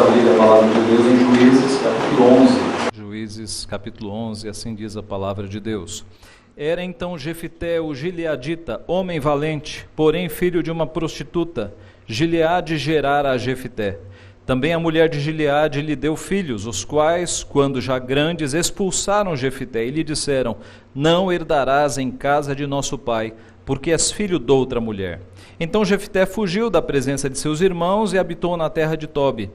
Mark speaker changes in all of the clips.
Speaker 1: abrir a palavra de Deus em Juízes, capítulo 11.
Speaker 2: Juízes, capítulo 11, assim diz a palavra de Deus. Era então Jefité o gileadita, homem valente, porém filho de uma prostituta. Gileade gerara a Jefité. Também a mulher de Gileade lhe deu filhos, os quais, quando já grandes, expulsaram Jefité e lhe disseram: não herdarás em casa de nosso pai, porque és filho de outra mulher. Então Jefité fugiu da presença de seus irmãos e habitou na terra de Tobi.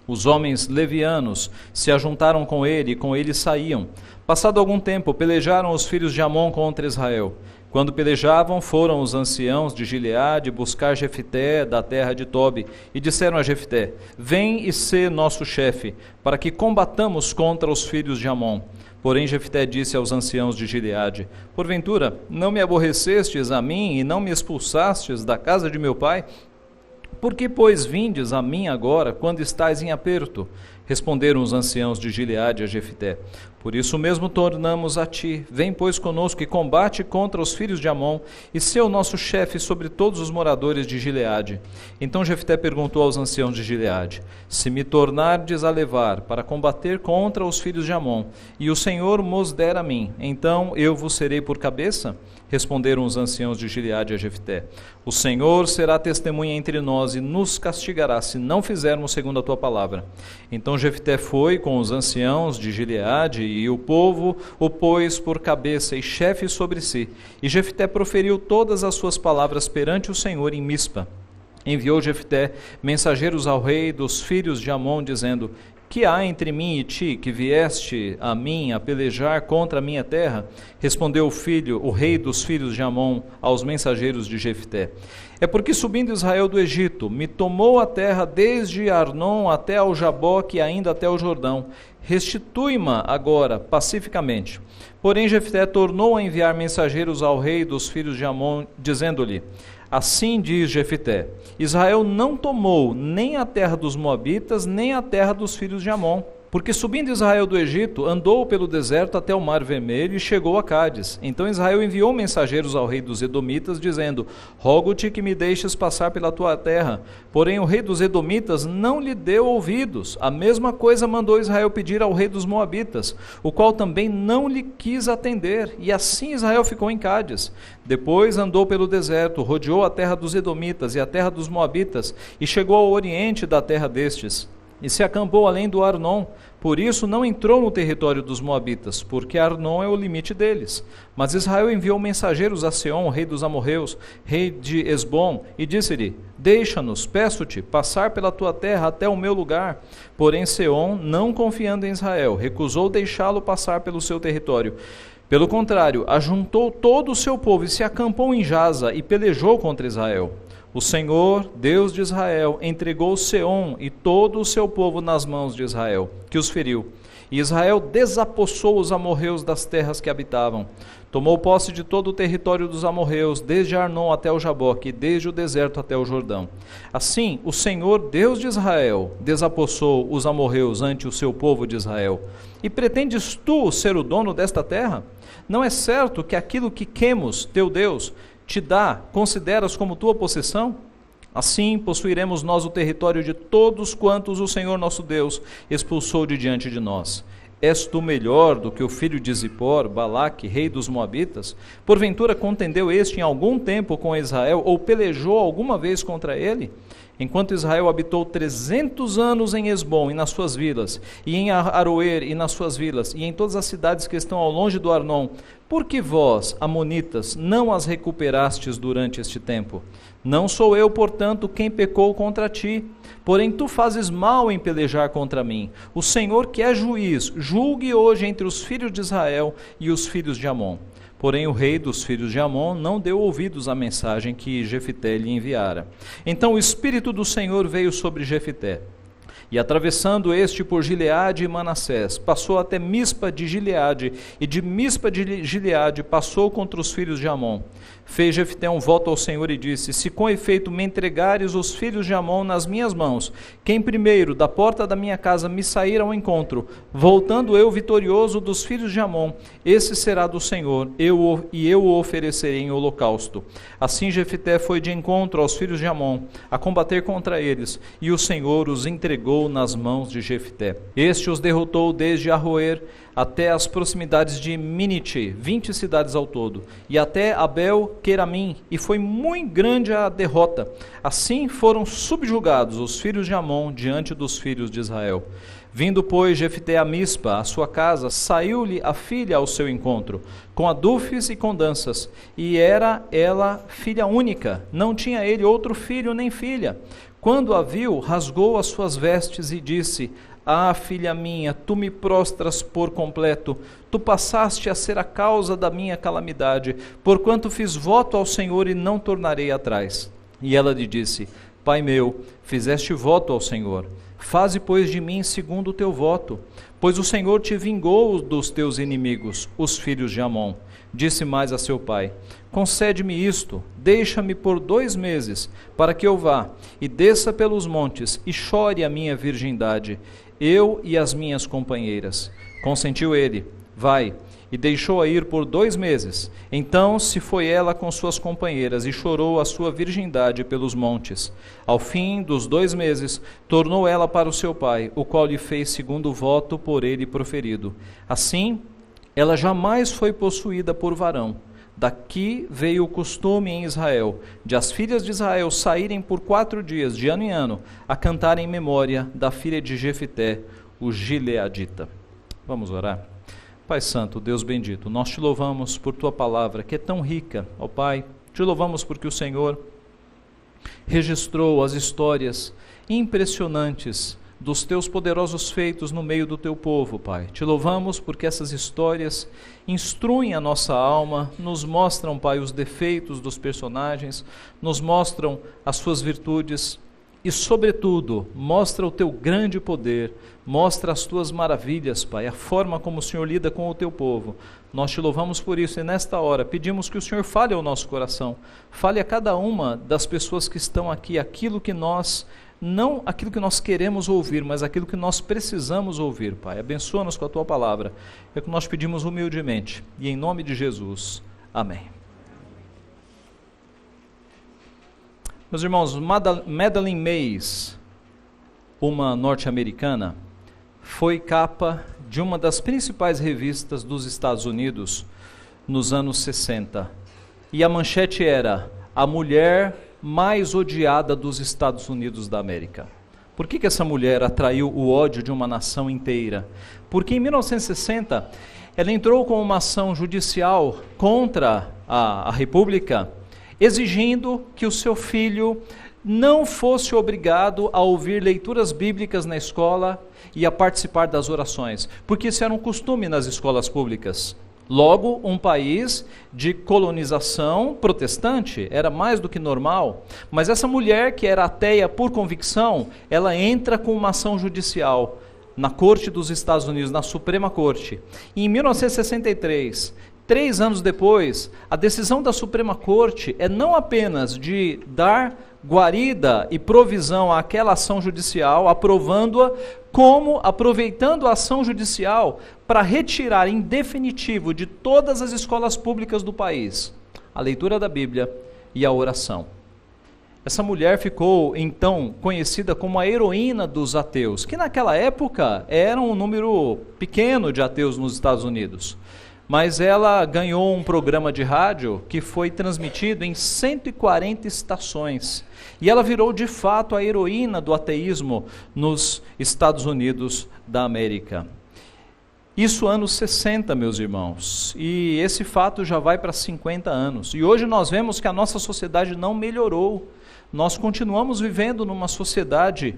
Speaker 2: Os homens levianos se ajuntaram com ele e com ele saíam. Passado algum tempo, pelejaram os filhos de Amon contra Israel. Quando pelejavam, foram os anciãos de Gileade buscar Jefité da terra de Tobi e disseram a Jefité: vem e sê nosso chefe, para que combatamos contra os filhos de Amon. Porém Jefité disse aos anciãos de Gileade: porventura, não me aborrecestes a mim e não me expulsastes da casa de meu pai? Por que, pois, vindes a mim agora, quando estais em aperto? Responderam os anciãos de Gileade a Jefité: por isso mesmo tornamos a ti. Vem, pois, conosco e combate contra os filhos de Amon, e sê o nosso chefe sobre todos os moradores de Gileade. Então Jefité perguntou aos anciãos de Gileade: se me tornardes a levar para combater contra os filhos de Amon, e o Senhor mos der a mim, então eu vos serei por cabeça? Responderam os anciãos de Gileade a Jefité: o Senhor será testemunha entre nós e nos castigará, se não fizermos segundo a tua palavra. Então Jefité foi com os anciãos de Gileade, e o povo o pôs por cabeça e chefe sobre si. E Jefité proferiu todas as suas palavras perante o Senhor em Mispa. Enviou Jefité mensageiros ao rei dos filhos de Amon, dizendo: que há entre mim e ti, que vieste a mim a pelejar contra a minha terra? Respondeu o rei dos filhos de Amon, aos mensageiros de Jefité: é porque subindo Israel do Egito, me tomou a terra desde Arnon até ao Jaboque e ainda até o Jordão. Restitui-ma agora, pacificamente. Porém Jefté tornou a enviar mensageiros ao rei dos filhos de Amon, dizendo-lhe: assim diz Jefté: Israel não tomou nem a terra dos Moabitas, nem a terra dos filhos de Amon. Porque subindo Israel do Egito, andou pelo deserto até o Mar Vermelho e chegou a Cádiz. Então Israel enviou mensageiros ao rei dos Edomitas, dizendo: rogo-te que me deixes passar pela tua terra. Porém o rei dos Edomitas não lhe deu ouvidos. A mesma coisa mandou Israel pedir ao rei dos Moabitas, o qual também não lhe quis atender. E assim Israel ficou em Cádiz. Depois andou pelo deserto, rodeou a terra dos Edomitas e a terra dos Moabitas, e chegou ao oriente da terra destes. E se acampou além do Arnon. Por isso não entrou no território dos Moabitas, porque Arnon é o limite deles. Mas Israel enviou mensageiros a Seom, rei dos amorreus, rei de Esbom, e disse-lhe: deixa-nos, peço-te, passar pela tua terra até o meu lugar. Porém Seom, não confiando em Israel, recusou deixá-lo passar pelo seu território. Pelo contrário, ajuntou todo o seu povo e se acampou em Jaza e pelejou contra Israel. O Senhor, Deus de Israel, entregou Seom e todo o seu povo nas mãos de Israel, que os feriu. E Israel desapossou os amorreus das terras que habitavam. Tomou posse de todo o território dos amorreus, desde Arnon até o Jaboque, e desde o deserto até o Jordão. Assim, o Senhor, Deus de Israel, desapossou os amorreus ante o seu povo de Israel. E pretendes tu ser o dono desta terra? Não é certo que aquilo que Quemos, teu Deus, te dá, consideras como tua possessão? Assim possuiremos nós o território de todos quantos o Senhor nosso Deus expulsou de diante de nós. És tu melhor do que o filho de Zippor, Balaque, rei dos Moabitas? Porventura contendeu este em algum tempo com Israel, ou pelejou alguma vez contra ele? Enquanto Israel habitou 300 anos em Esbom e nas suas vilas, e em Aroer e nas suas vilas, e em todas as cidades que estão ao longe do Arnon, por que vós, amonitas, não as recuperastes durante este tempo? Não sou eu, portanto, quem pecou contra ti, porém tu fazes mal em pelejar contra mim. O Senhor, que é juiz, julgue hoje entre os filhos de Israel e os filhos de Amon. Porém o rei dos filhos de Amon não deu ouvidos à mensagem que Jefité lhe enviara. Então o Espírito do Senhor veio sobre Jefité. E atravessando este por Gileade e Manassés, passou até Mispa de Gileade, e de Mispa de Gileade passou contra os filhos de Amon. Fez Jefté um voto ao Senhor e disse: se com efeito me entregares os filhos de Amon nas minhas mãos, quem primeiro da porta da minha casa me sair ao encontro, voltando eu vitorioso dos filhos de Amon, esse será do Senhor, eu o oferecerei em holocausto. Assim Jefté foi de encontro aos filhos de Amon, a combater contra eles, e o Senhor os entregou nas mãos de Jefté. Este os derrotou desde Aroer até as proximidades de Minite, 20 cidades ao todo, e até Abel-Queramim, e foi muito grande a derrota. Assim foram subjugados os filhos de Amon diante dos filhos de Israel. Vindo, pois, Jefté a Mispa, à sua casa, saiu-lhe a filha ao seu encontro, com adufes e com danças, e era ela filha única, não tinha ele outro filho nem filha. Quando a viu, rasgou as suas vestes e disse: ah, filha minha, tu me prostras por completo, tu passaste a ser a causa da minha calamidade, porquanto fiz voto ao Senhor e não tornarei atrás. E ela lhe disse: pai meu, fizeste voto ao Senhor, faze pois de mim segundo o teu voto, pois o Senhor te vingou dos teus inimigos, os filhos de Amon. Disse mais a seu pai: concede-me isto, deixa-me por 2 meses, para que eu vá, e desça pelos montes, e chore a minha virgindade, eu e as minhas companheiras. Consentiu ele: vai, e deixou-a ir por 2 meses. Então se foi ela com suas companheiras, e chorou a sua virgindade pelos montes. Ao fim dos 2 meses, tornou ela para o seu pai, o qual lhe fez segundo o voto por ele proferido. Assim, ela jamais foi possuída por varão. Daqui veio o costume em Israel, de as filhas de Israel saírem por 4 dias, de ano em ano, a cantar em memória da filha de Jefté, o gileadita. Vamos orar. Pai Santo, Deus bendito, nós te louvamos por tua palavra, que é tão rica, ó Pai. Te louvamos porque o Senhor registrou as histórias impressionantes dos teus poderosos feitos no meio do teu povo, Pai. Te louvamos porque essas histórias instruem a nossa alma, nos mostram, Pai, os defeitos dos personagens, nos mostram as suas virtudes e, sobretudo, mostra o teu grande poder, mostra as tuas maravilhas, Pai, a forma como o Senhor lida com o teu povo. Nós te louvamos por isso e nesta hora pedimos que o Senhor fale ao nosso coração, fale a cada uma das pessoas que estão aqui, não aquilo que nós queremos ouvir, mas aquilo que nós precisamos ouvir, Pai. Abençoa-nos com a Tua palavra. É o que nós pedimos humildemente. E em nome de Jesus. Amém. Meus irmãos, Madeleine Mays, uma norte-americana, foi capa de uma das principais revistas dos Estados Unidos nos anos 60. E a manchete era: a mulher mais odiada dos Estados Unidos da América. Por que essa mulher atraiu o ódio de uma nação inteira? Porque em 1960 ela entrou com uma ação judicial contra a República, exigindo que o seu filho não fosse obrigado a ouvir leituras bíblicas na escola e a participar das orações, porque isso era um costume nas escolas públicas. Logo, um país de colonização protestante, era mais do que normal, mas essa mulher que era ateia por convicção, ela entra com uma ação judicial na Corte dos Estados Unidos, na Suprema Corte. E em 1963, 3 anos depois, a decisão da Suprema Corte é não apenas de dar guarida e provisão àquela ação judicial, aprovando-a, como aproveitando a ação judicial para retirar em definitivo de todas as escolas públicas do país a leitura da Bíblia e a oração. Essa mulher ficou então conhecida como a heroína dos ateus, que naquela época era um número pequeno de ateus nos Estados Unidos. Mas ela ganhou um programa de rádio que foi transmitido em 140 estações. E ela virou de fato a heroína do ateísmo nos Estados Unidos da América. Isso anos 60, meus irmãos. E esse fato já vai para 50 anos. E hoje nós vemos que a nossa sociedade não melhorou. Nós continuamos vivendo numa sociedade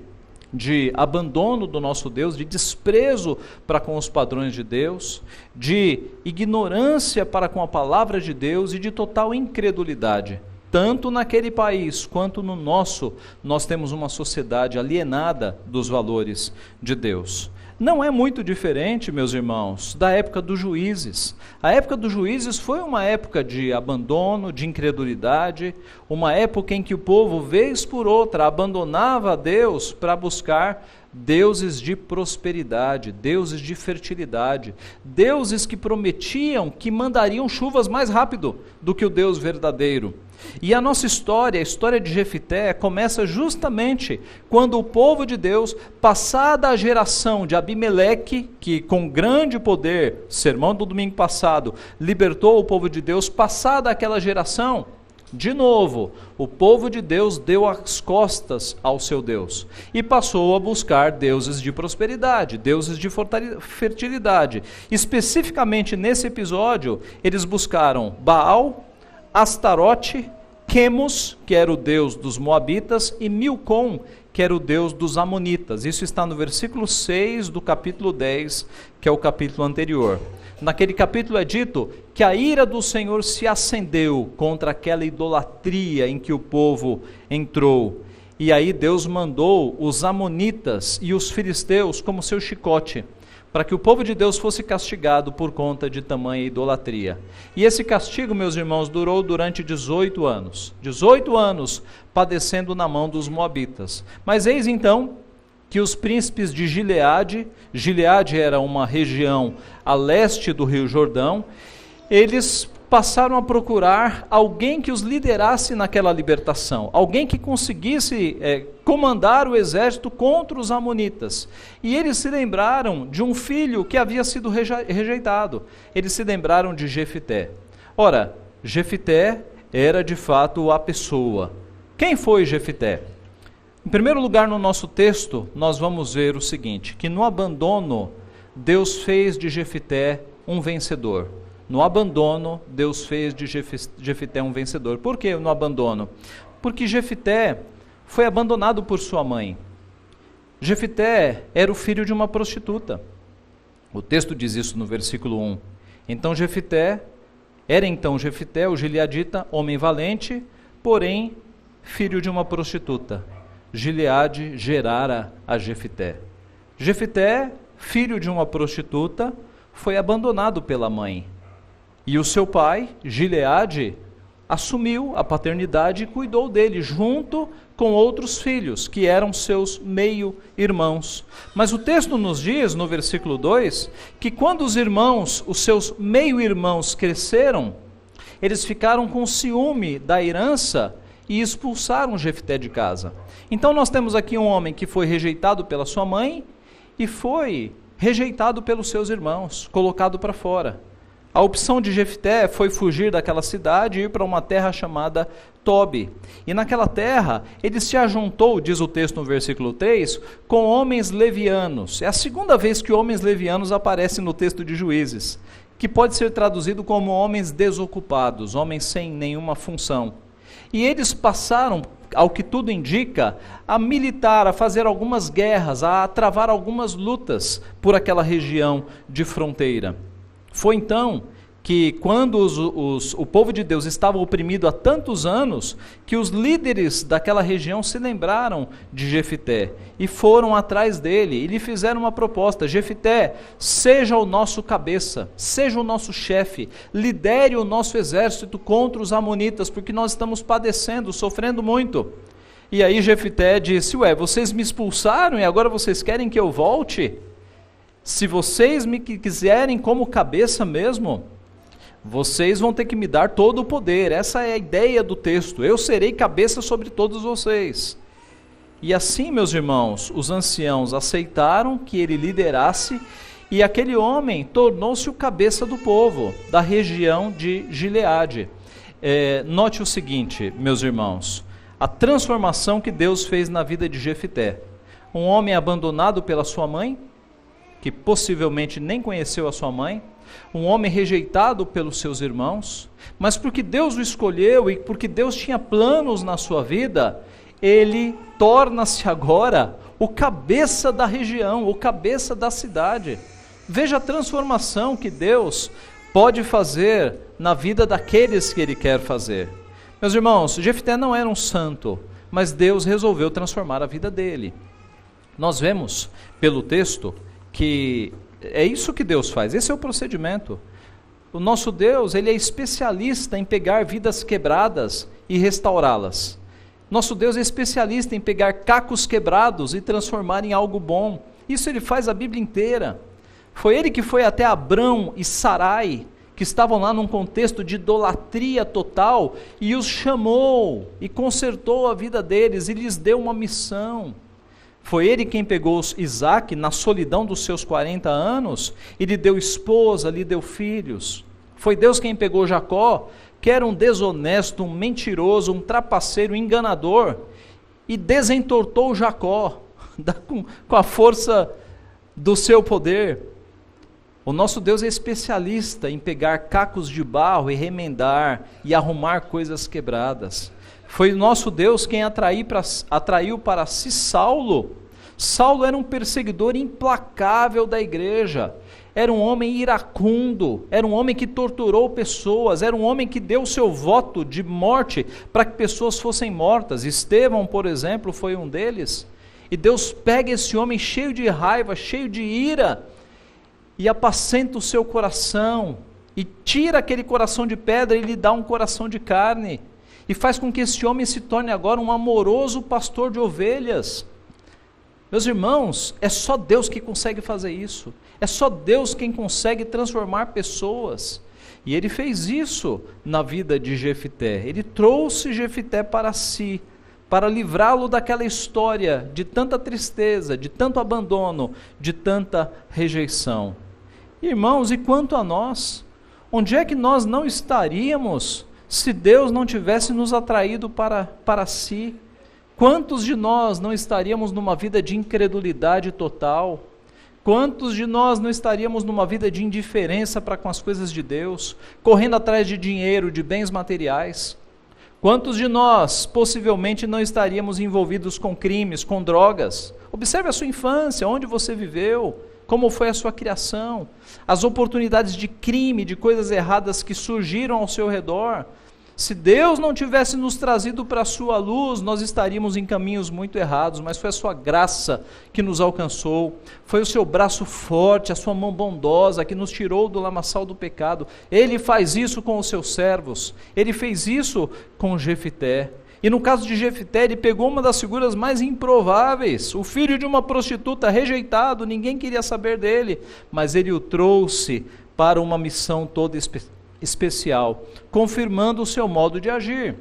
Speaker 2: de abandono do nosso Deus, de desprezo para com os padrões de Deus, de ignorância para com a palavra de Deus e de total incredulidade. Tanto naquele país quanto no nosso, nós temos uma sociedade alienada dos valores de Deus. não é muito diferente, meus irmãos, da época dos juízes. A época dos juízes foi uma época de abandono, de incredulidade, uma época em que o povo, vez por outra, abandonava a Deus para buscar deuses de prosperidade, deuses de fertilidade, deuses que prometiam que mandariam chuvas mais rápido do que o Deus verdadeiro. E a nossa história, a história de Jefité, começa justamente quando o povo de Deus, passada a geração de Abimeleque, que com grande poder, sermão do domingo passado, libertou o povo de Deus, passada aquela geração, de novo, o povo de Deus deu as costas ao seu Deus e passou a buscar deuses de prosperidade, deuses de fertilidade. Especificamente nesse episódio, eles buscaram Baal, Astarote, Quemos, que era o deus dos Moabitas, e Milcom, que era o deus dos Amonitas. Isso está no versículo 6 do capítulo 10, que é o capítulo anterior. Naquele capítulo é dito que a ira do Senhor se acendeu contra aquela idolatria em que o povo entrou. E aí Deus mandou os Amonitas e os filisteus como seu chicote, para que o povo de Deus fosse castigado por conta de tamanha idolatria. E esse castigo, meus irmãos, durou durante 18 anos. 18 anos padecendo na mão dos Moabitas. Mas eis então que os príncipes de Gileade, Gileade era uma região a leste do Rio Jordão, eles passaram a procurar alguém que os liderasse naquela libertação, alguém que conseguisse comandar o exército contra os amonitas. E eles se lembraram de um filho que havia sido rejeitado. Eles se lembraram de Jefité. Ora, Jefité era de fato a pessoa. Quem foi Jefité? Em primeiro lugar, no nosso texto, nós vamos ver o seguinte, que no abandono, Deus fez de Jefité um vencedor. No abandono, Deus fez de Jefité um vencedor. Por que no abandono? Porque Jefité foi abandonado por sua mãe. Jefité era o filho de uma prostituta. O texto diz isso no versículo 1. Era então Jefité, o gileadita, homem valente, porém filho de uma prostituta. Gileade gerara a Jefité. Jefité, filho de uma prostituta, foi abandonado pela mãe. E o seu pai, Gileade, assumiu a paternidade e cuidou dele, junto com outros filhos, que eram seus meio-irmãos. Mas o texto nos diz, no versículo 2, que quando os irmãos, os seus meio-irmãos cresceram, eles ficaram com ciúme da herança e expulsaram Jefité de casa. Então nós temos aqui um homem que foi rejeitado pela sua mãe e foi rejeitado pelos seus irmãos, colocado para fora. A opção de Jefité foi fugir daquela cidade e ir para uma terra chamada Tobi. E naquela terra, ele se ajuntou, diz o texto no versículo 3, com homens levianos. É a segunda vez que homens levianos aparecem no texto de Juízes, que pode ser traduzido como homens desocupados, homens sem nenhuma função. E eles passaram, ao que tudo indica, a militar, a fazer algumas guerras, a travar algumas lutas por aquela região de fronteira. Foi então que quando o povo de Deus estava oprimido há tantos anos, que os líderes daquela região se lembraram de Jefité e foram atrás dele e lhe fizeram uma proposta: Jefité, seja o nosso cabeça, seja o nosso chefe, lidere o nosso exército contra os amonitas, porque nós estamos padecendo, sofrendo muito. E aí Jefité disse: vocês me expulsaram e agora vocês querem que eu volte? Se vocês me quiserem como cabeça mesmo, vocês vão ter que me dar todo o poder. Essa é a ideia do texto. Eu serei cabeça sobre todos vocês. E assim, meus irmãos, os anciãos aceitaram que ele liderasse, e aquele homem tornou-se o cabeça do povo, da região de Gileade. Note o seguinte, meus irmãos, a transformação que Deus fez na vida de Jefité. Um homem abandonado pela sua mãe, que possivelmente nem conheceu a sua mãe, um homem rejeitado pelos seus irmãos, mas porque Deus o escolheu e porque Deus tinha planos na sua vida, ele torna-se agora o cabeça da região, o cabeça da cidade. Veja a transformação que Deus pode fazer na vida daqueles que ele quer fazer. Meus irmãos, Jefité não era um santo, mas Deus resolveu transformar a vida dele. Nós vemos pelo texto que é isso que Deus faz, esse é o procedimento. O nosso Deus, ele é especialista em pegar vidas quebradas e restaurá-las. Nosso Deus é especialista em pegar cacos quebrados e transformar em algo bom. Isso ele faz a Bíblia inteira. Foi ele que foi até Abrão e Sarai, que estavam lá num contexto de idolatria total, e os chamou e consertou a vida deles e lhes deu uma missão. Foi ele quem pegou Isaac na solidão dos seus 40 anos e lhe deu esposa, lhe deu filhos. Foi Deus quem pegou Jacó, que era um desonesto, um mentiroso, um trapaceiro, um enganador, e desentortou Jacó com a força do seu poder. O nosso Deus é especialista em pegar cacos de barro e remendar e arrumar coisas quebradas. Foi o nosso Deus quem atraiu para si Saulo. Saulo era um perseguidor implacável da igreja, era um homem iracundo, era um homem que torturou pessoas, era um homem que deu o seu voto de morte para que pessoas fossem mortas. Estevão, por exemplo, foi um deles. E Deus pega esse homem cheio de raiva, cheio de ira, e apacenta o seu coração, e tira aquele coração de pedra e lhe dá um coração de carne, e faz com que esse homem se torne agora um amoroso pastor de ovelhas. Meus irmãos, é só Deus que consegue fazer isso, é só Deus quem consegue transformar pessoas, e ele fez isso na vida de Jefité. Ele trouxe Jefité para si, para livrá-lo daquela história de tanta tristeza, de tanto abandono, de tanta rejeição. Irmãos, e quanto a nós, onde é que nós não estaríamos se Deus não tivesse nos atraído para si? Quantos de nós não estaríamos numa vida de incredulidade total? Quantos de nós não estaríamos numa vida de indiferença para com as coisas de Deus, correndo atrás de dinheiro, de bens materiais? Quantos de nós possivelmente não estaríamos envolvidos com crimes, com drogas? Observe a sua infância, onde você viveu, como foi a sua criação, as oportunidades de crime, de coisas erradas que surgiram ao seu redor. Se Deus não tivesse nos trazido para a sua luz, nós estaríamos em caminhos muito errados, mas foi a sua graça que nos alcançou, foi o seu braço forte, a sua mão bondosa que nos tirou do lamaçal do pecado. Ele faz isso com os seus servos, ele fez isso com Jefité. E no caso de Jefité, ele pegou uma das figuras mais improváveis, o filho de uma prostituta rejeitado, ninguém queria saber dele, mas ele o trouxe para uma missão toda especial, confirmando o seu modo de agir.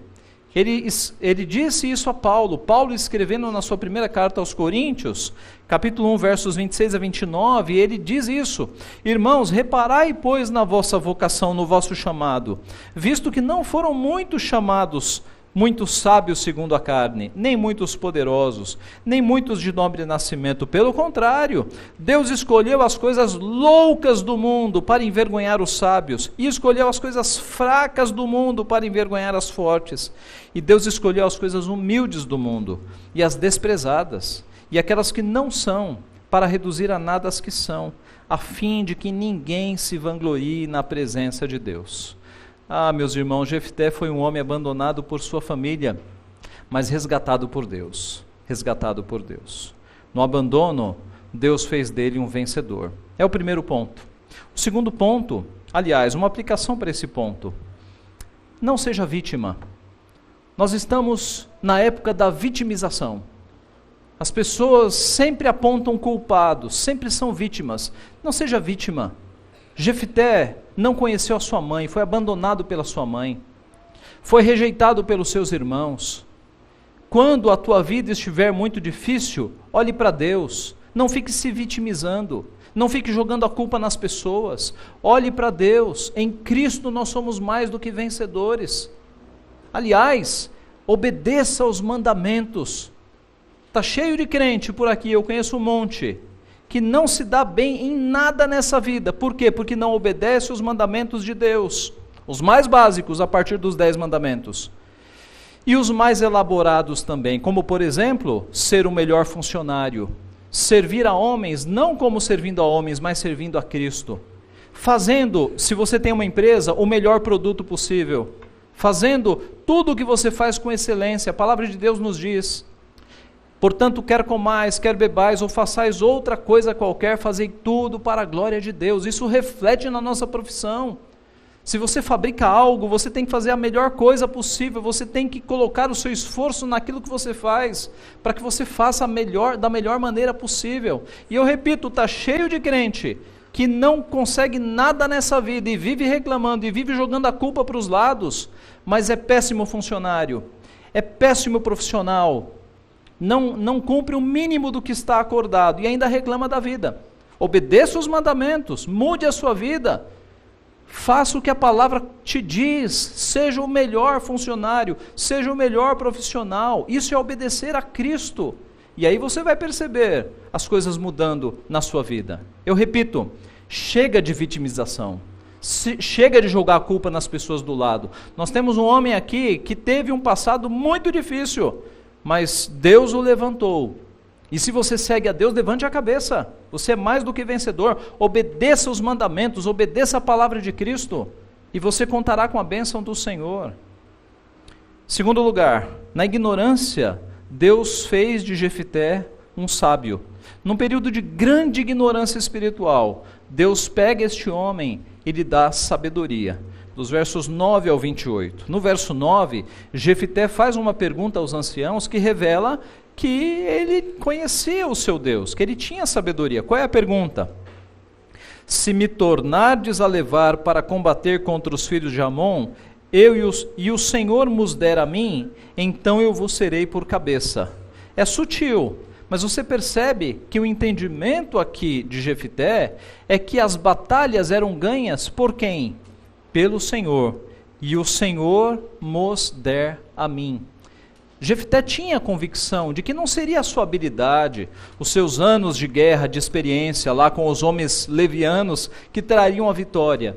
Speaker 2: Ele disse isso a Paulo escrevendo na sua primeira carta aos Coríntios, capítulo 1, versos 26 a 29, ele diz isso: irmãos, reparai, pois, na vossa vocação, no vosso chamado, visto que não foram muitos chamados, muitos sábios segundo a carne, nem muitos poderosos, nem muitos de nobre nascimento. Pelo contrário, Deus escolheu as coisas loucas do mundo para envergonhar os sábios, e escolheu as coisas fracas do mundo para envergonhar as fortes. E Deus escolheu as coisas humildes do mundo, e as desprezadas, e aquelas que não são, para reduzir a nada as que são, a fim de que ninguém se vanglorie na presença de Deus. Ah, meus irmãos, Jefté foi um homem abandonado por sua família, mas resgatado por Deus, No abandono, Deus fez dele um vencedor. É o primeiro ponto. O segundo ponto, aliás, uma aplicação para esse ponto: não seja vítima. Nós estamos na época da vitimização. As pessoas sempre apontam culpados, sempre são vítimas. Não seja vítima. Jefté não conheceu a sua mãe, foi abandonado pela sua mãe, foi rejeitado pelos seus irmãos. Quando a tua vida estiver muito difícil, olhe para Deus, não fique se vitimizando, não fique jogando a culpa nas pessoas, olhe para Deus. Em Cristo nós somos mais do que vencedores. Aliás, obedeça aos mandamentos. Está cheio de crente por aqui, eu conheço um monte, que não se dá bem em nada nessa vida. Por quê? Porque não obedece os mandamentos de Deus, os mais básicos a partir dos 10 mandamentos, e os mais elaborados também, como por exemplo, ser o melhor funcionário, servir a homens, não como servindo a homens, mas servindo a Cristo, fazendo, se você tem uma empresa, o melhor produto possível, fazendo tudo o que você faz com excelência. A palavra de Deus nos diz: Portanto, quer comais, quer bebais, ou façais outra coisa qualquer, fazei tudo para a glória de Deus. Isso reflete na nossa profissão. Se você fabrica algo, você tem que fazer a melhor coisa possível, você tem que colocar o seu esforço naquilo que você faz, para que você faça da melhor maneira possível. E eu repito, está cheio de crente que não consegue nada nessa vida e vive reclamando e vive jogando a culpa para os lados, mas é péssimo funcionário, é péssimo profissional, não cumpre o mínimo do que está acordado e ainda reclama da vida. Obedeça os mandamentos, mude a sua vida, faça o que a palavra te diz, seja o melhor funcionário, seja o melhor profissional. Isso é obedecer a Cristo. E aí você vai perceber as coisas mudando na sua vida. Eu repito, chega de vitimização, chega de jogar a culpa nas pessoas do lado. Nós temos um homem aqui que teve um passado muito difícil, mas Deus o levantou. E se você segue a Deus, levante a cabeça. Você é mais do que vencedor. Obedeça os mandamentos, obedeça a palavra de Cristo, e você contará com a bênção do Senhor. Segundo lugar, na ignorância, Deus fez de Jefité um sábio. Num período de grande ignorância espiritual, Deus pega este homem e lhe dá sabedoria. Dos versos 9 ao 28. No verso 9, Jefité faz uma pergunta aos anciãos que revela que ele conhecia o seu Deus, que ele tinha sabedoria. Qual é a pergunta? Se me tornardes a levar para combater contra os filhos de Amon, e o Senhor nos der a mim, então eu vos serei por cabeça. É sutil, mas você percebe que o entendimento aqui de Jefité é que as batalhas eram ganhas por quem? Pelo Senhor, e o Senhor nos der a mim. Jefité tinha a convicção de que não seria a sua habilidade, os seus anos de guerra, de experiência lá com os homens levianos que trariam a vitória.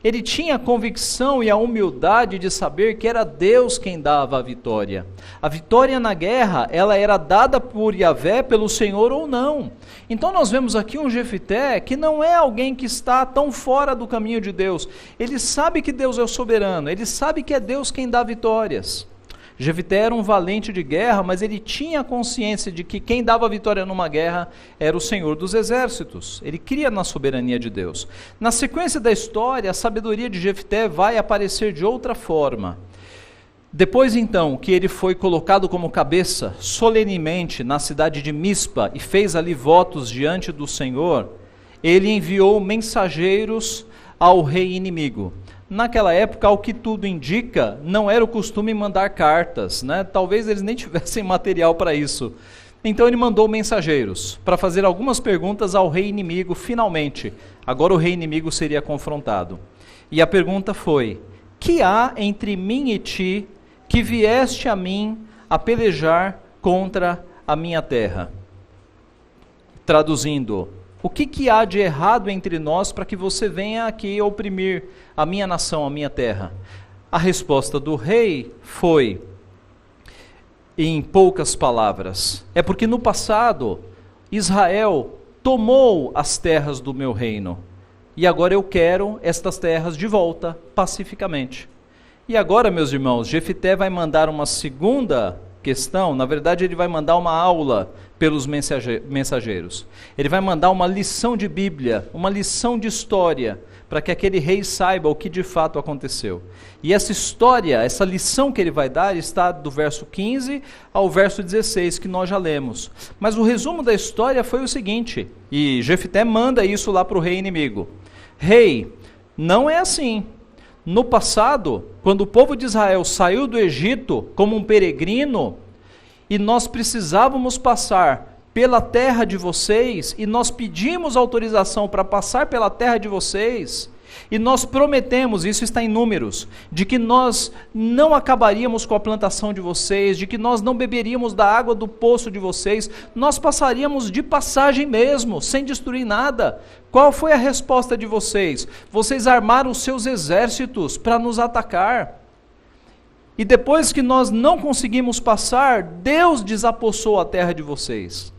Speaker 2: Ele tinha a convicção e a humildade de saber que era Deus quem dava a vitória. A vitória na guerra, ela era dada por Yahvé, pelo Senhor ou não. Então nós vemos aqui um Jefité que não é alguém que está tão fora do caminho de Deus. Ele sabe que Deus é o soberano, ele sabe que é Deus quem dá vitórias. Jefité era um valente de guerra, mas ele tinha consciência de que quem dava vitória numa guerra era o Senhor dos Exércitos. Ele cria na soberania de Deus. Na sequência da história, a sabedoria de Jefité vai aparecer de outra forma. Depois então que ele foi colocado como cabeça solenemente na cidade de Mispa e fez ali votos diante do Senhor, ele enviou mensageiros ao rei inimigo. Naquela época, ao que tudo indica, não era o costume mandar cartas, né? Talvez eles nem tivessem material para isso. Então ele mandou mensageiros para fazer algumas perguntas ao rei inimigo, finalmente. Agora o rei inimigo seria confrontado. E a pergunta foi: que há entre mim e ti, que vieste a mim a pelejar contra a minha terra? Traduzindo, o que há de errado entre nós para que você venha aqui oprimir a minha nação, a minha terra? A resposta do rei foi, em poucas palavras, é porque no passado Israel tomou as terras do meu reino e agora eu quero estas terras de volta pacificamente. E agora, meus irmãos, Jefité vai mandar uma segunda questão. Na verdade, ele vai mandar uma aula pelos mensageiros. Ele vai mandar uma lição de Bíblia, uma lição de história, para que aquele rei saiba o que de fato aconteceu. E essa história, essa lição que ele vai dar, está do verso 15 ao verso 16, que nós já lemos. Mas o resumo da história foi o seguinte, e Jefité manda isso lá para o rei inimigo. Rei, não é assim. No passado, quando o povo de Israel saiu do Egito como um peregrino, e nós precisávamos passar pela terra de vocês, e nós pedimos autorização para passar pela terra de vocês, e nós prometemos, isso está em Números, de que nós não acabaríamos com a plantação de vocês, de que nós não beberíamos da água do poço de vocês, nós passaríamos de passagem mesmo, sem destruir nada. Qual foi a resposta de vocês? Vocês armaram os seus exércitos para nos atacar. E depois que nós não conseguimos passar, Deus desapossou a terra de vocês.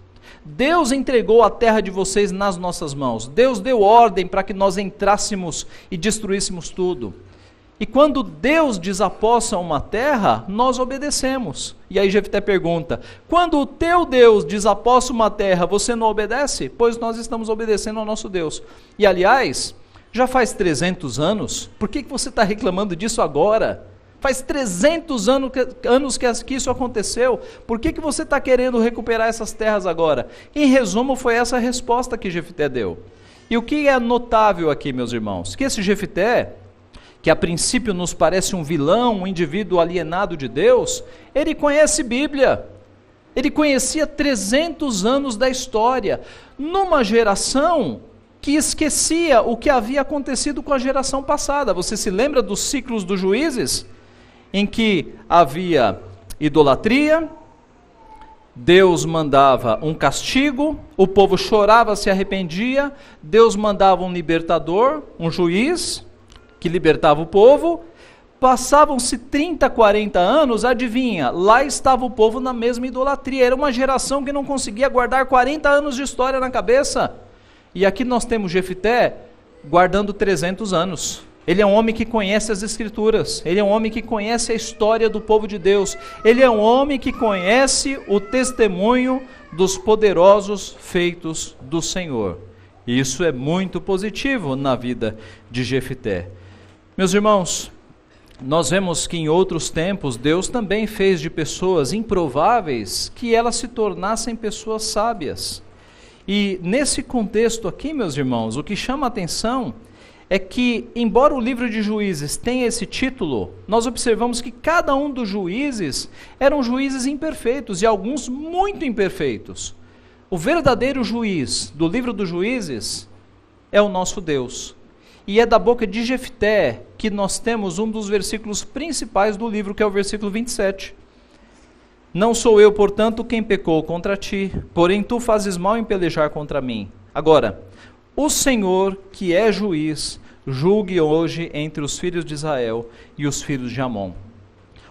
Speaker 2: Deus entregou a terra de vocês nas nossas mãos. Deus deu ordem para que nós entrássemos e destruíssemos tudo. E quando Deus desapossa uma terra, nós obedecemos. E aí Jefté pergunta: quando o teu Deus desapossa uma terra, você não obedece? Pois nós estamos obedecendo ao nosso Deus. E aliás, já faz 300 anos, por que você está reclamando disso agora? Faz 300 anos que isso aconteceu, por que você está querendo recuperar essas terras agora? Em resumo, foi essa a resposta que Jefté deu. E o que é notável aqui, meus irmãos? Que esse Jefté, que a princípio nos parece um vilão, um indivíduo alienado de Deus, ele conhece Bíblia. Ele conhecia 300 anos da história, numa geração que esquecia o que havia acontecido com a geração passada. Você se lembra dos ciclos dos juízes? Em que havia idolatria, Deus mandava um castigo, o povo chorava, se arrependia, Deus mandava um libertador, um juiz, que libertava o povo. Passavam-se 30, 40 anos, adivinha, lá estava o povo na mesma idolatria. Era uma geração que não conseguia guardar 40 anos de história na cabeça. E aqui nós temos Jefté guardando 300 anos. Ele é um homem que conhece as Escrituras, ele é um homem que conhece a história do povo de Deus, ele é um homem que conhece o testemunho dos poderosos feitos do Senhor. E isso é muito positivo na vida de Jefté. Meus irmãos, nós vemos que em outros tempos Deus também fez de pessoas improváveis que elas se tornassem pessoas sábias. E nesse contexto aqui, meus irmãos, o que chama a atenção é que, embora o livro de Juízes tenha esse título, nós observamos que cada um dos juízes eram juízes imperfeitos e alguns muito imperfeitos. O verdadeiro juiz do livro dos Juízes é o nosso Deus. E é da boca de Jefté que nós temos um dos versículos principais do livro, que é o versículo 27. Não sou eu, portanto, quem pecou contra ti, porém tu fazes mal em pelejar contra mim. Agora, o Senhor, que é juiz, julgue hoje entre os filhos de Israel e os filhos de Amon.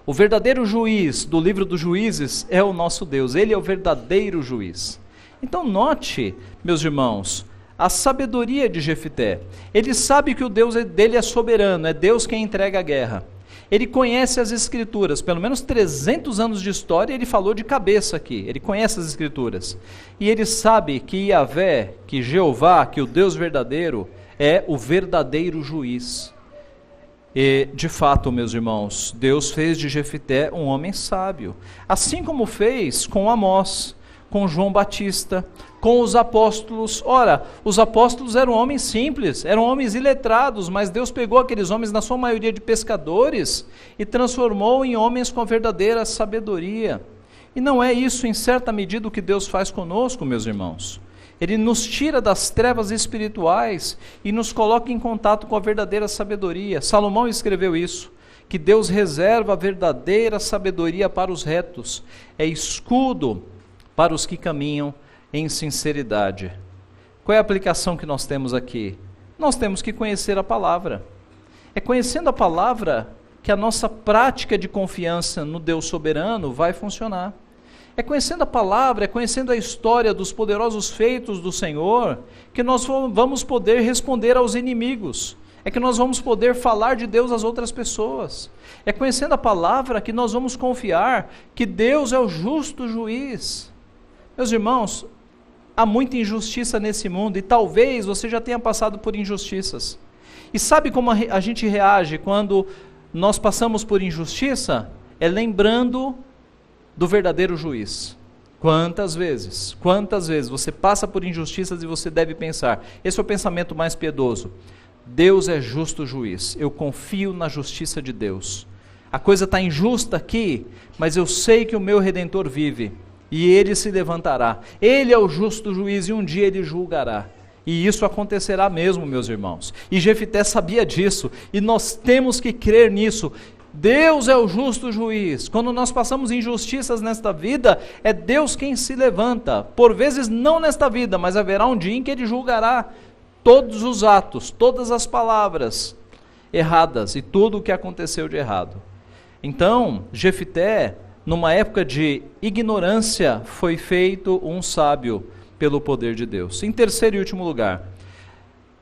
Speaker 2: O verdadeiro juiz do livro dos Juízes é o nosso Deus, ele é o verdadeiro juiz. Então note, meus irmãos, a sabedoria de Jefté. Ele sabe que o Deus dele é soberano, é Deus quem entrega a guerra. Ele conhece as Escrituras, pelo menos 300 anos de história, ele falou de cabeça aqui, ele conhece as Escrituras. E ele sabe que Yahvé, que Jeová, que o Deus verdadeiro, é o verdadeiro juiz. E, de fato, meus irmãos, Deus fez de Jefté um homem sábio, assim como fez com Amós, com João Batista, com os apóstolos. Ora, os apóstolos eram homens simples, eram homens iletrados, mas Deus pegou aqueles homens, na sua maioria de pescadores, e transformou em homens com verdadeira sabedoria. E não é isso, em certa medida, o que Deus faz conosco, meus irmãos. Ele nos tira das trevas espirituais e nos coloca em contato com a verdadeira sabedoria. Salomão escreveu isso, que Deus reserva a verdadeira sabedoria para os retos, é escudo para os que caminham em sinceridade. Qual é a aplicação que nós temos aqui? Nós temos que conhecer a palavra. É conhecendo a palavra que a nossa prática de confiança no Deus soberano vai funcionar. É conhecendo a palavra, é conhecendo a história dos poderosos feitos do Senhor, que nós vamos poder responder aos inimigos. É que nós vamos poder falar de Deus às outras pessoas. É conhecendo a palavra que nós vamos confiar que Deus é o justo juiz. Meus irmãos, há muita injustiça nesse mundo e talvez você já tenha passado por injustiças. E sabe como a gente reage quando nós passamos por injustiça? É lembrando do verdadeiro juiz. Quantas vezes você passa por injustiças e você deve pensar, esse é o pensamento mais piedoso: Deus é justo juiz, eu confio na justiça de Deus. A coisa está injusta aqui, mas eu sei que o meu Redentor vive. E ele se levantará, ele é o justo juiz e um dia ele julgará. E isso acontecerá mesmo, meus irmãos. E Jefté sabia disso, e nós temos que crer nisso. Deus é o justo juiz. Quando nós passamos injustiças nesta vida, é Deus quem se levanta. Por vezes não nesta vida, mas haverá um dia em que ele julgará todos os atos, todas as palavras erradas e tudo o que aconteceu de errado. Então, Jefté, numa época de ignorância, foi feito um sábio pelo poder de Deus. Em terceiro e último lugar,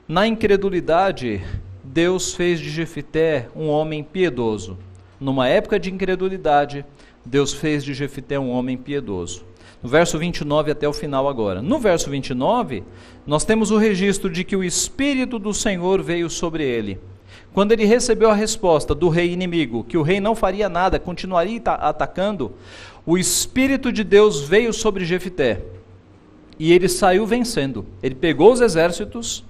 Speaker 2: na incredulidade, Deus fez de Jefité um homem piedoso. Numa época de incredulidade, Deus fez de Jefité um homem piedoso. No verso 29 até o final agora. No verso 29, nós temos o registro de que o Espírito do Senhor veio sobre ele. Quando ele recebeu a resposta do rei inimigo, que o rei não faria nada, continuaria atacando, o Espírito de Deus veio sobre Jefité. E ele saiu vencendo. Ele pegou os exércitos,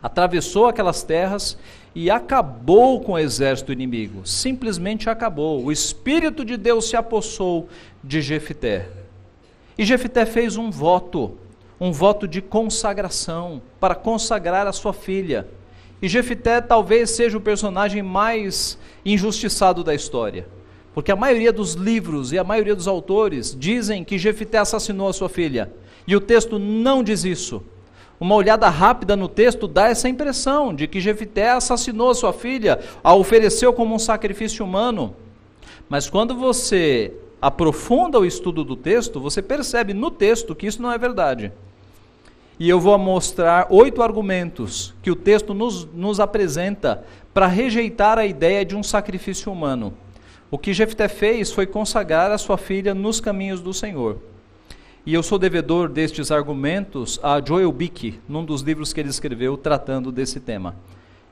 Speaker 2: atravessou aquelas terras e acabou com o exército inimigo. Simplesmente acabou. O Espírito de Deus se apossou de Jefité. E Jefité fez um voto de consagração, para consagrar a sua filha. E Jefité talvez seja o personagem mais injustiçado da história, porque a maioria dos livros e a maioria dos autores dizem que Jefité assassinou a sua filha, e o texto não diz isso. Uma olhada rápida no texto dá essa impressão de que Jefité assassinou a sua filha, a ofereceu como um sacrifício humano. Mas quando você aprofunda o estudo do texto, você percebe no texto que isso não é verdade. E eu vou mostrar 8 argumentos que o texto nos apresenta para rejeitar a ideia de um sacrifício humano. O que Jefté fez foi consagrar a sua filha nos caminhos do Senhor. E eu sou devedor destes argumentos a Joel Bick, num dos livros que ele escreveu tratando desse tema.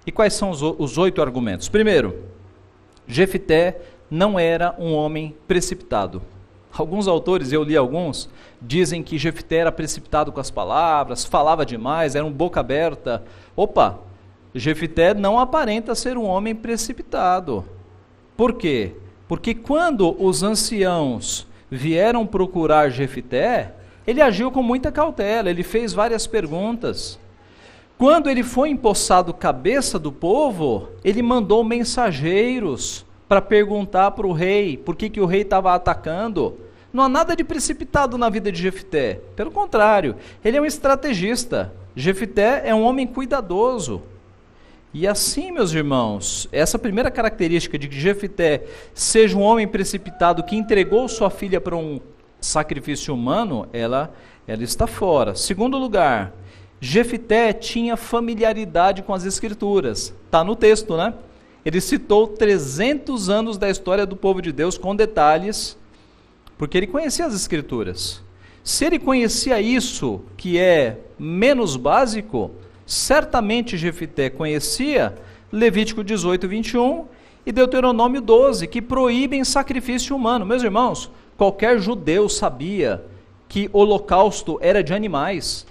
Speaker 2: E quais são os 8 argumentos? Primeiro, Jefté não era um homem precipitado. Alguns autores, eu li alguns, dizem que Jefté era precipitado com as palavras, falava demais, era um boca aberta. Opa, Jefté não aparenta ser um homem precipitado. Por quê? Porque quando os anciãos vieram procurar Jefté, ele agiu com muita cautela, ele fez várias perguntas. Quando ele foi empossado cabeça do povo, ele mandou mensageiros para perguntar para o rei por que o rei estava atacando. Não há nada de precipitado na vida de Jefté. Pelo contrário, ele é um estrategista. Jefté é um homem cuidadoso. E assim, meus irmãos, essa primeira característica de que Jefté seja um homem precipitado que entregou sua filha para um sacrifício humano, ela está fora. Segundo lugar, Jefté tinha familiaridade com as Escrituras. Está no texto, né? Ele citou 300 anos da história do povo de Deus com detalhes, porque ele conhecia as Escrituras. Se ele conhecia isso, que é menos básico, certamente Jefté conhecia Levítico 18, 21 e Deuteronômio 12, que proíbem sacrifício humano. Meus irmãos, qualquer judeu sabia que holocausto era de animais.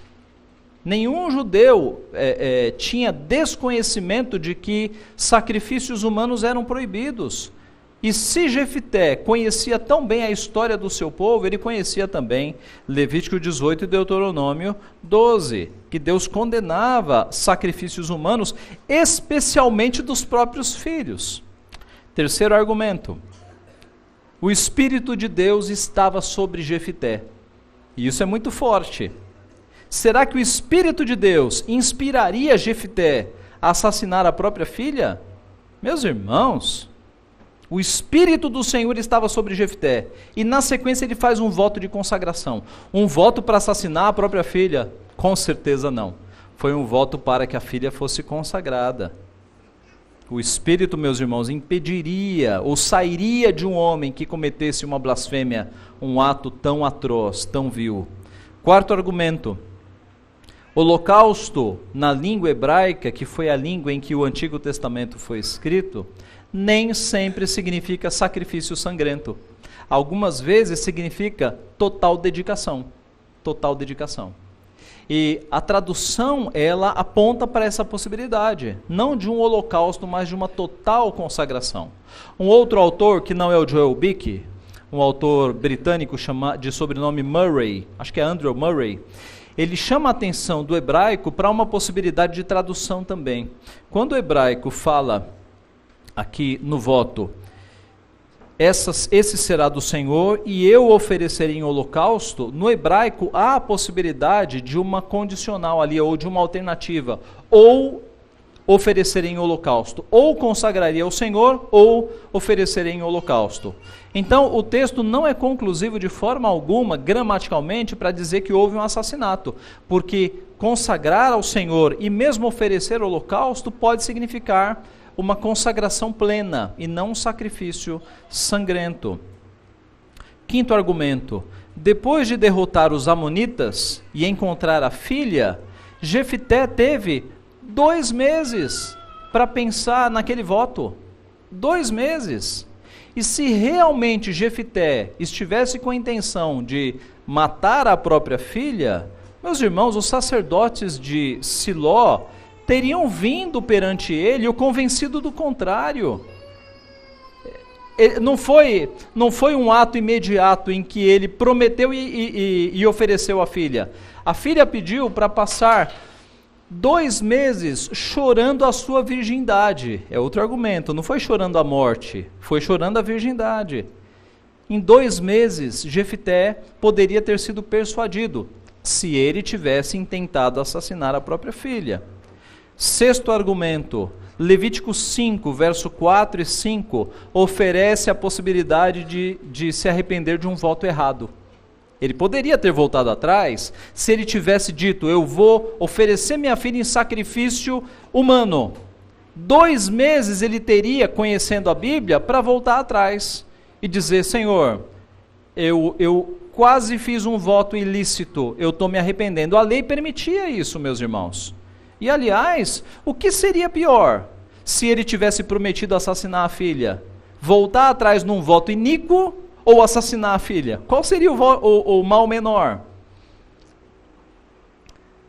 Speaker 2: Nenhum judeu tinha desconhecimento de que sacrifícios humanos eram proibidos. E se Jefté conhecia tão bem a história do seu povo, ele conhecia também Levítico 18 e Deuteronômio 12, que Deus condenava sacrifícios humanos, especialmente dos próprios filhos. Terceiro argumento, o Espírito de Deus estava sobre Jefté. E isso é muito forte. Será que o Espírito de Deus inspiraria Jefté a assassinar a própria filha? Meus irmãos, o Espírito do Senhor estava sobre Jefté. E na sequência ele faz um voto de consagração. Um voto para assassinar a própria filha? Com certeza não. Foi um voto para que a filha fosse consagrada. O Espírito, meus irmãos, impediria ou sairia de um homem que cometesse uma blasfêmia, um ato tão atroz, tão vil. Quarto argumento. Holocausto, na língua hebraica, que foi a língua em que o Antigo Testamento foi escrito, nem sempre significa sacrifício sangrento. Algumas vezes significa total dedicação. Total dedicação. E a tradução, ela aponta para essa possibilidade, não de um holocausto, mas de uma total consagração. Um outro autor, que não é o Joel Bick, um autor britânico de sobrenome Murray, acho que é Andrew Murray, ele chama a atenção do hebraico para uma possibilidade de tradução também. Quando o hebraico fala aqui no voto, esse será do Senhor e eu oferecerei em holocausto, no hebraico há a possibilidade de uma condicional ali, ou de uma alternativa, ou oferecer em holocausto. Ou consagraria ao Senhor, ou ofereceria em holocausto. Então, o texto não é conclusivo de forma alguma, gramaticalmente, para dizer que houve um assassinato, porque consagrar ao Senhor e mesmo oferecer holocausto pode significar uma consagração plena e não um sacrifício sangrento. Quinto argumento: depois de derrotar os amonitas e encontrar a filha, Jefité teve 2 meses para pensar naquele voto. 2 meses. E se realmente Jefité estivesse com a intenção de matar a própria filha, meus irmãos, os sacerdotes de Siló teriam vindo perante ele e o convencido do contrário. Não foi um ato imediato em que ele prometeu e ofereceu a filha. A filha pediu para passar 2 meses chorando a sua virgindade. É outro argumento, não foi chorando a morte, foi chorando a virgindade. Em 2 meses, Jefité poderia ter sido persuadido, se ele tivesse intentado assassinar a própria filha. Sexto argumento: Levítico 5, verso 4 e 5, oferece a possibilidade de se arrepender de um voto errado. Ele poderia ter voltado atrás se ele tivesse dito: eu vou oferecer minha filha em sacrifício humano. 2 meses ele teria, conhecendo a Bíblia, para voltar atrás e dizer: Senhor, eu quase fiz um voto ilícito, eu estou me arrependendo. A lei permitia isso, meus irmãos. E aliás, o que seria pior se ele tivesse prometido assassinar a filha? Voltar atrás num voto iníquo ou assassinar a filha? Qual seria o mal menor?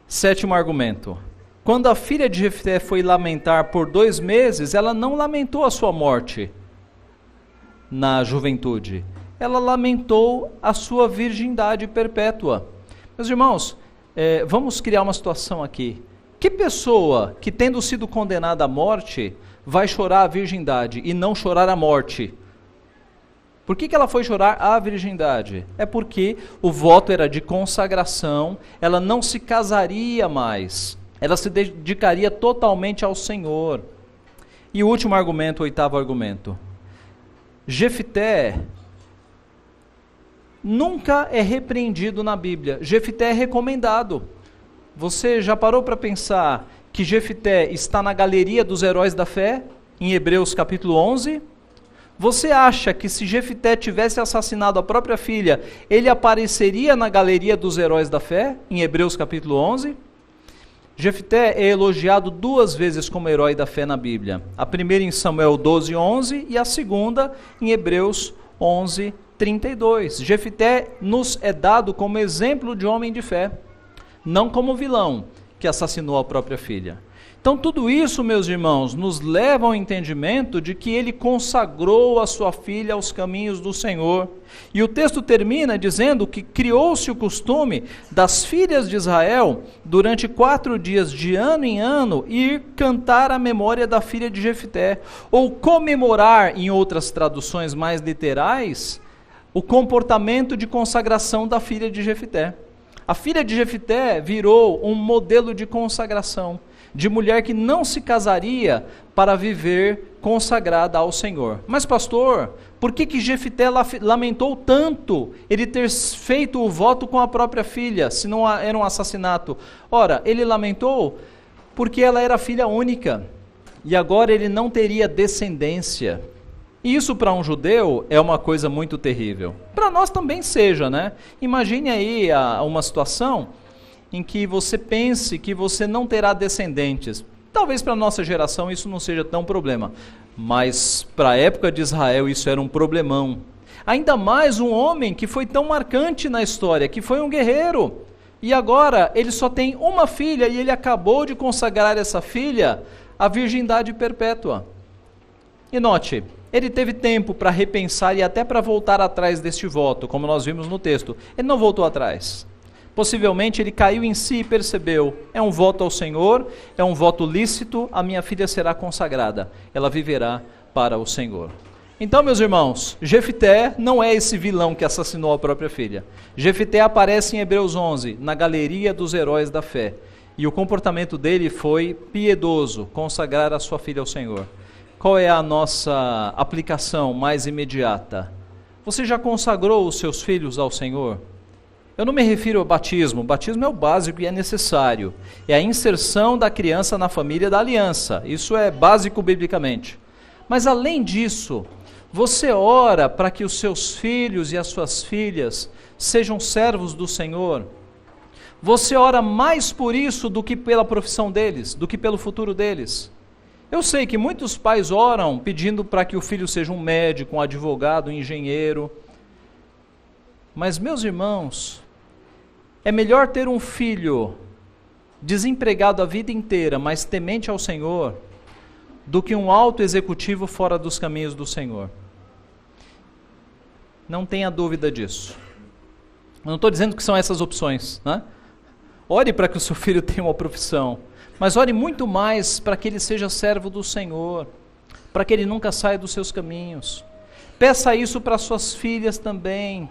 Speaker 2: Sétimo argumento: quando a filha de Jefté foi lamentar por 2 meses, ela não lamentou a sua morte na juventude, ela lamentou a sua virgindade perpétua. Meus irmãos, vamos criar uma situação aqui. Que pessoa que, tendo sido condenada à morte, vai chorar a virgindade e não chorar a morte? Por que ela foi chorar a virgindade? É porque o voto era de consagração, ela não se casaria mais, ela se dedicaria totalmente ao Senhor. E o último argumento, o 8º argumento: Jefté nunca é repreendido na Bíblia, Jefté é recomendado. Você já parou para pensar que Jefté está na galeria dos heróis da fé, em Hebreus capítulo 11? Você acha que se Jefté tivesse assassinado a própria filha, ele apareceria na galeria dos heróis da fé, em Hebreus capítulo 11? Jefté é elogiado 2 vezes como herói da fé na Bíblia. A primeira em Samuel 12:11 e a segunda em Hebreus 11:32. Jefté nos é dado como exemplo de homem de fé, não como vilão que assassinou a própria filha. Então tudo isso, meus irmãos, nos leva ao entendimento de que ele consagrou a sua filha aos caminhos do Senhor. E o texto termina dizendo que criou-se o costume das filhas de Israel, durante 4 dias de ano em ano, ir cantar a memória da filha de Jefté, ou comemorar, em outras traduções mais literais, o comportamento de consagração da filha de Jefté. A filha de Jefté virou um modelo de consagração, de mulher que não se casaria para viver consagrada ao Senhor. Mas pastor, por que Jefté lamentou tanto ele ter feito o voto com a própria filha, se não era um assassinato? Ora, ele lamentou porque ela era filha única, e agora ele não teria descendência. E isso para um judeu é uma coisa muito terrível. Para nós também seja, né? Imagine aí uma situação em que você pense que você não terá descendentes. Talvez para a nossa geração isso não seja tão problema, mas para a época de Israel isso era um problemão. Ainda mais um homem que foi tão marcante na história, que foi um guerreiro, e agora ele só tem uma filha e ele acabou de consagrar essa filha à virgindade perpétua. E note, ele teve tempo para repensar e até para voltar atrás deste voto, como nós vimos no texto. Ele não voltou atrás. Possivelmente ele caiu em si e percebeu: é um voto ao Senhor, é um voto lícito, a minha filha será consagrada, ela viverá para o Senhor. Então, meus irmãos, Jefté não é esse vilão que assassinou a própria filha. Jefté aparece em Hebreus 11, na galeria dos heróis da fé. E o comportamento dele foi piedoso, consagrar a sua filha ao Senhor. Qual é a nossa aplicação mais imediata? Você já consagrou os seus filhos ao Senhor? Eu não me refiro ao batismo. O batismo é o básico e é necessário. É a inserção da criança na família da aliança. Isso é básico biblicamente. Mas além disso, você ora para que os seus filhos e as suas filhas sejam servos do Senhor? Você ora mais por isso do que pela profissão deles, do que pelo futuro deles? Eu sei que muitos pais oram pedindo para que o filho seja um médico, um advogado, um engenheiro. Mas, meus irmãos, é melhor ter um filho desempregado a vida inteira, mas temente ao Senhor, do que um alto executivo fora dos caminhos do Senhor. Não tenha dúvida disso. Eu não estou dizendo que são essas opções, né? Ore para que o seu filho tenha uma profissão, mas ore muito mais para que ele seja servo do Senhor, para que ele nunca saia dos seus caminhos. Peça isso para suas filhas também,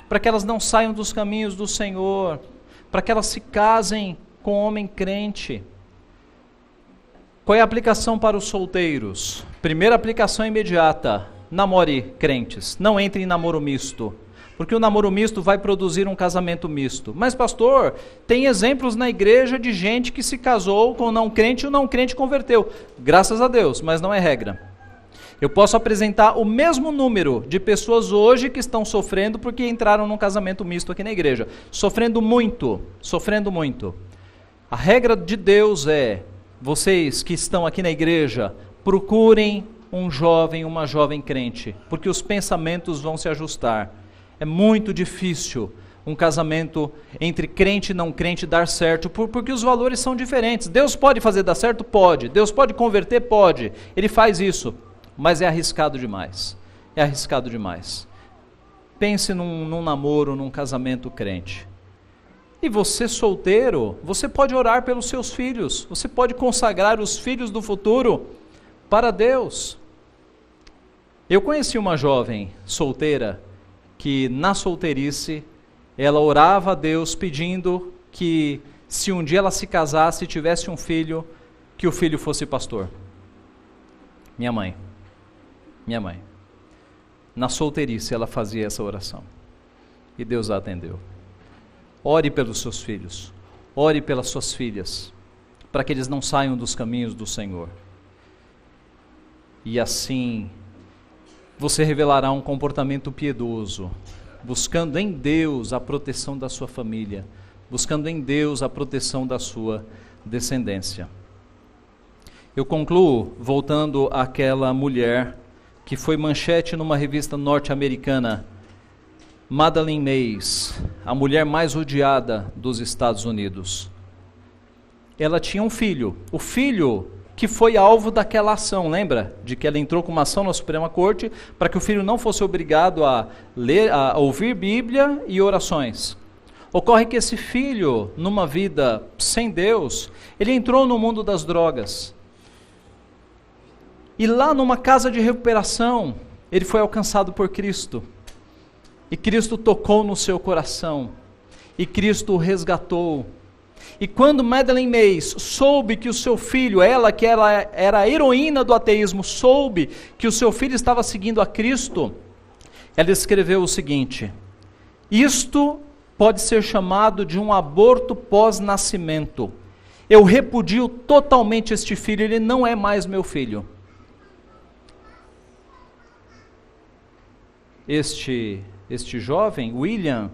Speaker 2: para que elas não saiam dos caminhos do Senhor, para que elas se casem com um homem crente. Qual é a aplicação para os solteiros? Primeira aplicação imediata: namore crentes, não entre em namoro misto, porque o namoro misto vai produzir um casamento misto. Mas pastor, tem exemplos na igreja de gente que se casou com não crente e o não crente converteu. Graças a Deus, mas não é regra. Eu posso apresentar o mesmo número de pessoas hoje que estão sofrendo porque entraram num casamento misto aqui na igreja. Sofrendo muito, sofrendo muito. A regra de Deus é: vocês que estão aqui na igreja, procurem um jovem, uma jovem crente, porque os pensamentos vão se ajustar. É muito difícil um casamento entre crente e não crente dar certo, porque os valores são diferentes. Deus pode fazer dar certo? Pode. Deus pode converter? Pode. Ele faz isso, mas é arriscado demais. É arriscado demais. Pense num namoro, num casamento crente. E você solteiro, você pode orar pelos seus filhos, você pode consagrar os filhos do futuro para Deus. Eu conheci uma jovem solteira que na solteirice ela orava a Deus pedindo que se um dia ela se casasse e tivesse um filho, que o filho fosse pastor. Minha mãe. Na solteirice ela fazia essa oração e Deus a atendeu. Ore pelos seus filhos, ore pelas suas filhas, para que eles não saiam dos caminhos do Senhor. E assim você revelará um comportamento piedoso, buscando em Deus a proteção da sua família, buscando em Deus a proteção da sua descendência. Eu concluo voltando àquela mulher que foi manchete numa revista norte-americana, Madeleine Mays, a mulher mais odiada dos Estados Unidos. Ela tinha um filho, o filho que foi alvo daquela ação, lembra? De que ela entrou com uma ação na Suprema Corte para que o filho não fosse obrigado a ler, a ouvir Bíblia e orações. Ocorre que esse filho, numa vida sem Deus, ele entrou no mundo das drogas. E lá numa casa de recuperação, ele foi alcançado por Cristo. E Cristo tocou no seu coração. E Cristo o resgatou. E quando Madeleine Mays soube que o seu filho, ela era a heroína do ateísmo, soube que o seu filho estava seguindo a Cristo, ela escreveu o seguinte: isto pode ser chamado de um aborto pós-nascimento. Eu repudio totalmente este filho, ele não é mais meu filho. Este jovem, William,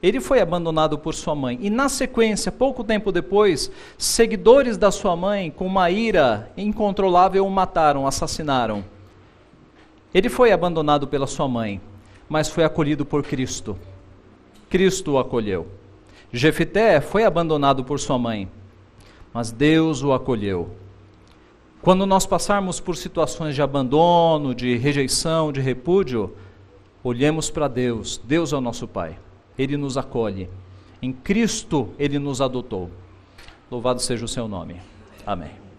Speaker 2: ele foi abandonado por sua mãe. E na sequência, pouco tempo depois, seguidores da sua mãe, com uma ira incontrolável, o mataram, assassinaram. Ele foi abandonado pela sua mãe, mas foi acolhido por Cristo. Cristo o acolheu. Jefité foi abandonado por sua mãe, mas Deus o acolheu. Quando nós passarmos por situações de abandono, de rejeição, de repúdio, olhemos para Deus. Deus é o nosso Pai. Ele nos acolhe. Em Cristo Ele nos adotou. Louvado seja o seu nome. Amém.